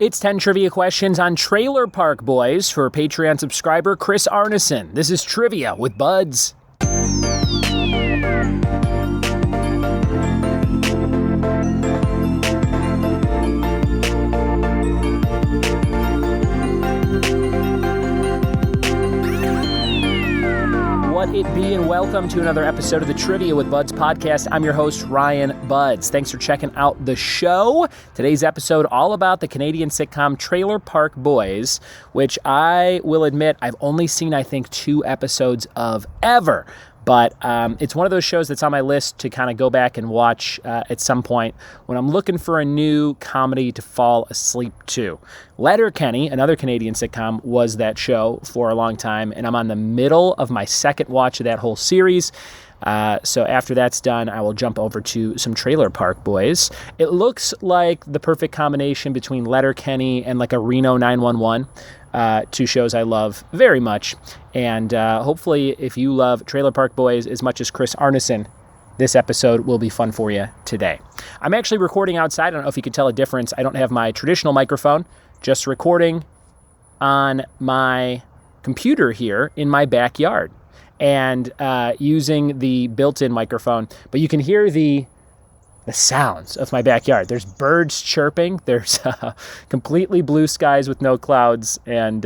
It's 10 trivia questions on Trailer Park Boys for Patreon subscriber Chris Arneson. This is Trivia with Buds. What it be, and welcome to another episode of the Trivia with Buds podcast. I'm your host, Ryan Buds. Thanks for checking out the show. Today's episode all about the Canadian sitcom Trailer Park Boys, which I will admit I've only seen, I think, 2 episodes of ever. But it's one of those shows that's on my list to kind of go back and watch at some point when I'm looking for a new comedy to fall asleep to. Letterkenny, another Canadian sitcom, was that show for a long time, and I'm on the middle of my second watch of that whole series. So after that's done, I will jump over to some Trailer Park Boys. It looks like the perfect combination between Letterkenny and like a Reno 911. 2 shows I love very much. And hopefully, if you love Trailer Park Boys as much as Chris Arneson, this episode will be fun for you today. I'm actually recording outside. I don't know if you can tell a difference. I don't have my traditional microphone, just recording on my computer here in my backyard and using the built-in microphone. But you can hear the sounds of my backyard. There's birds chirping. There's completely blue skies with no clouds, and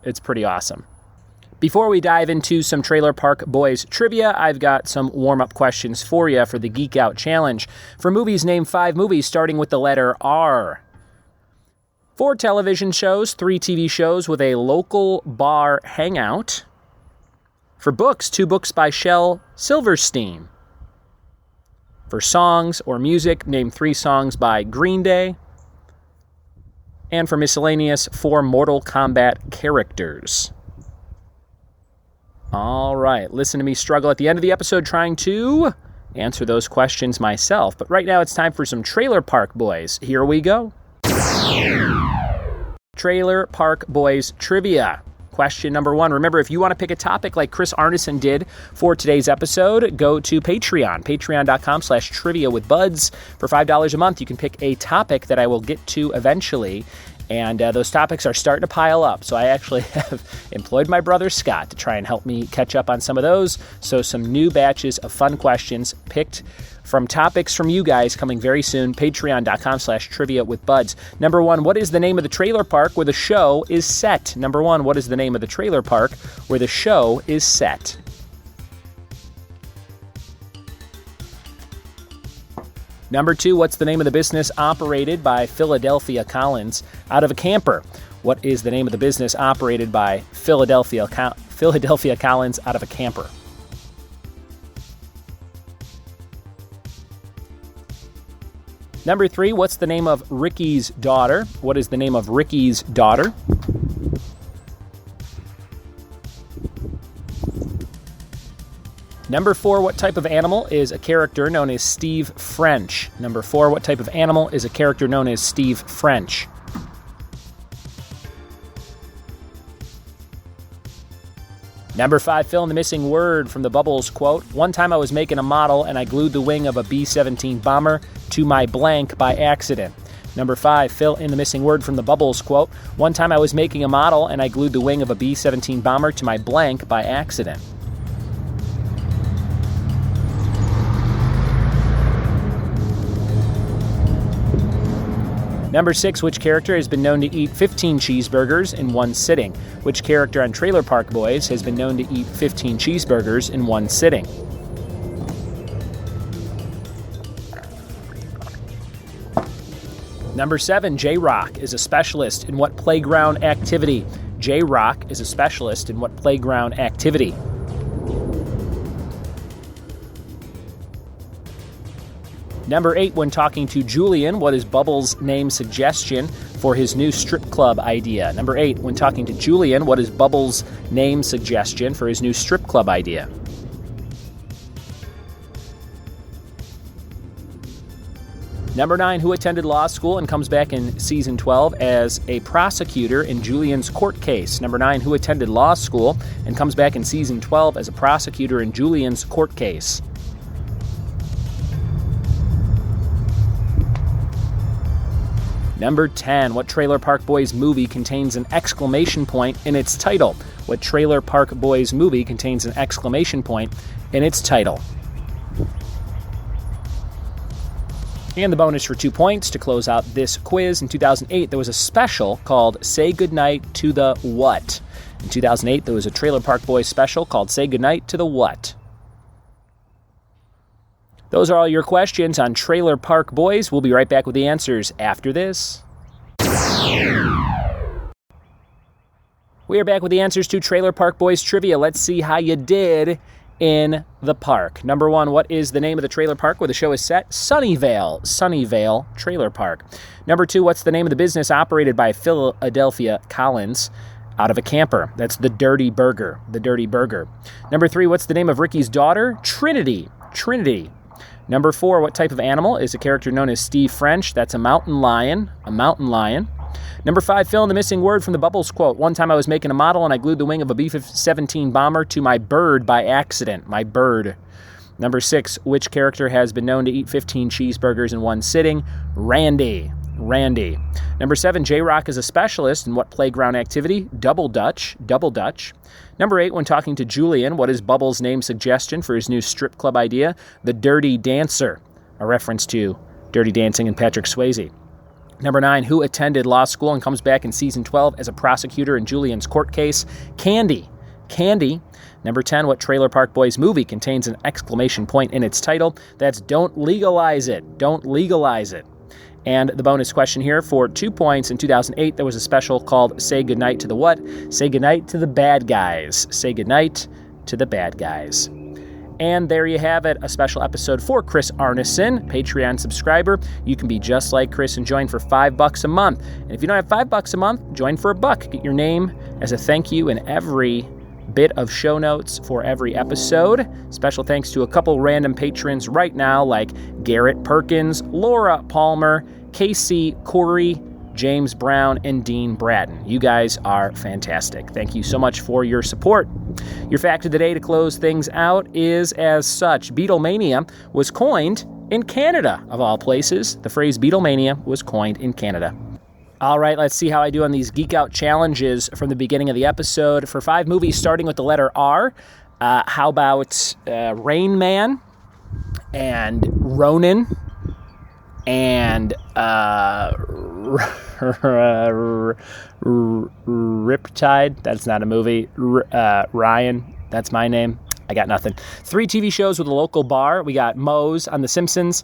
it's pretty awesome. Before we dive into some Trailer Park Boys trivia, I've got some warm-up questions for you for the Geek Out Challenge. For movies, name 5 movies starting with the letter R. 4 television shows, 3 TV shows with a local bar hangout. For books, 2 books by Shel Silverstein. For songs or music, name 3 songs by Green Day. And for miscellaneous, 4 Mortal Kombat characters. All right, listen to me struggle at the end of the episode trying to answer those questions myself. But right now it's time for some Trailer Park Boys. Here we go. Trailer Park Boys trivia. Question number 1. Remember, if you want to pick a topic like Chris Arneson did for today's episode, go to Patreon, patreon.com/trivia with buds. For $5 a month, you can pick a topic that I will get to eventually. And those topics are starting to pile up. So I actually have employed my brother Scott to try and help me catch up on some of those. So some new batches of fun questions picked from topics from you guys coming very soon. Patreon.com/trivia with buds. Number 1, what is the name of the trailer park where the show is set? Number 1, what is the name of the trailer park where the show is set? Number 2, what's the name of the business operated by Philadelphia Collins out of a camper? What is the name of the business operated by Philadelphia Collins out of a camper? Number 3, what's the name of Ricky's daughter? What is the name of Ricky's daughter? Number 4, what type of animal is a character known as Steve French? Number 4, what type of animal is a character known as Steve French? Number 5, fill in the missing word from the Bubbles quote. One time I was making a model and I glued the wing of a B-17 bomber to my blank by accident. Number 5, fill in the missing word from the Bubbles quote. One time I was making a model and I glued the wing of a B-17 bomber to my blank by accident. Number 6, which character has been known to eat 15 cheeseburgers in one sitting? Which character on Trailer Park Boys has been known to eat 15 cheeseburgers in one sitting? Number 7, J-Rock is a specialist in what playground activity? J-Rock is a specialist in what playground activity? Number 8, when talking to Julian, what is Bubbles' name suggestion for his new strip club idea? Number 8, when talking to Julian, what is Bubbles' name suggestion for his new strip club idea? Number 9, who attended law school and comes back in season 12 as a prosecutor in Julian's court case? Number 9, who attended law school and comes back in season 12 as a prosecutor in Julian's court case? Number 10, what Trailer Park Boys movie contains an exclamation point in its title? What Trailer Park Boys movie contains an exclamation point in its title? And the bonus for 2 points to close out this quiz. In 2008, there was a special called Say Goodnight to the What? In 2008, there was a Trailer Park Boys special called Say Goodnight to the What? Those are all your questions on Trailer Park Boys. We'll be right back with the answers after this. We are back with the answers to Trailer Park Boys trivia. Let's see how you did in the park. Number 1, what is the name of the trailer park where the show is set? Sunnyvale Trailer Park. Number 2, what's the name of the business operated by Philadelphia Collins out of a camper? That's the Dirty Burger. Number 3, what's the name of Ricky's daughter? Trinity. Number 4, what type of animal is a character known as Steve French? That's a mountain lion. Number 5, fill in the missing word from the Bubbles quote. One time I was making a model and I glued the wing of a B-17 bomber to my bird by accident. My bird. Number 6, which character has been known to eat 15 cheeseburgers in one sitting? Randy. Number 7, J-Rock is a specialist in what playground activity? Double Dutch. Number 8, when talking to Julian, what is Bubbles' name suggestion for his new strip club idea? The Dirty Dancer, a reference to Dirty Dancing and Patrick Swayze. Number 9, who attended law school and comes back in season 12 as a prosecutor in Julian's court case? Candy. Number 10, what Trailer Park Boys movie contains an exclamation point in its title? That's Don't Legalize It. And the bonus question here for 2 points. In 2008, there was a special called Say Goodnight to the What? Say Goodnight to the Bad Guys. And there you have it, a special episode for Chris Arneson, Patreon subscriber. You can be just like Chris and join for $5 a month. And if you don't have $5 a month, join for $1. Get your name as a thank you in every bit of show notes for every episode. Special thanks to a couple random patrons right now, like Garrett Perkins, Laura Palmer, Casey Corey, James Brown, and Dean Bratton. You guys are fantastic. Thank you so much for your support. Your fact of the day to close things out is as such. Beatlemania was coined in Canada, of all places. The phrase Beatlemania was coined in Canada. All right, let's see how I do on these Geek Out challenges from the beginning of the episode. For 5 movies starting with the letter R, how about Rain Man and Ronin and Riptide? That's not a movie. Ryan, that's my name. I got nothing. 3 TV shows with a local bar. We got Moe's on The Simpsons,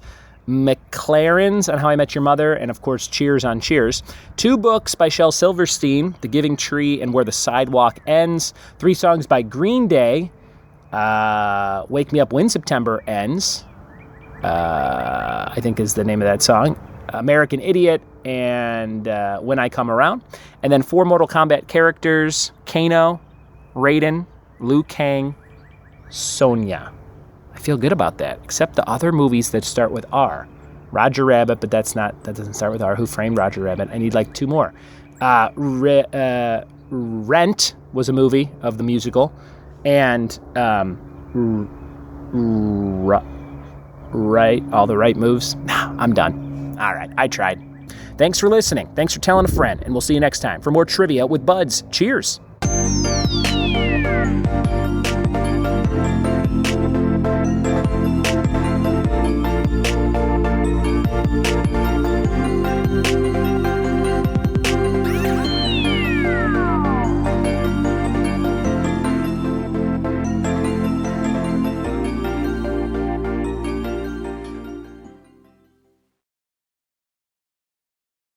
McLaren's on How I Met Your Mother, and of course Cheers on Cheers. 2 books by Shel Silverstein, The Giving Tree and Where the Sidewalk Ends. 3 songs by Green Day, Wake Me Up When September Ends, I think is the name of that song. American Idiot and When I Come Around. And then 4 Mortal Kombat characters: Kano, Raiden, Liu Kang, Sonya. I feel good about that, except the other movies that start with R. Roger Rabbit, but that doesn't start with R. Who Framed Roger Rabbit? I need like 2 more. Rent was a movie of the musical, and right, all the right moves. I'm done. All right, I tried. Thanks for listening. Thanks for telling a friend, and we'll see you next time for more trivia with Buds. Cheers.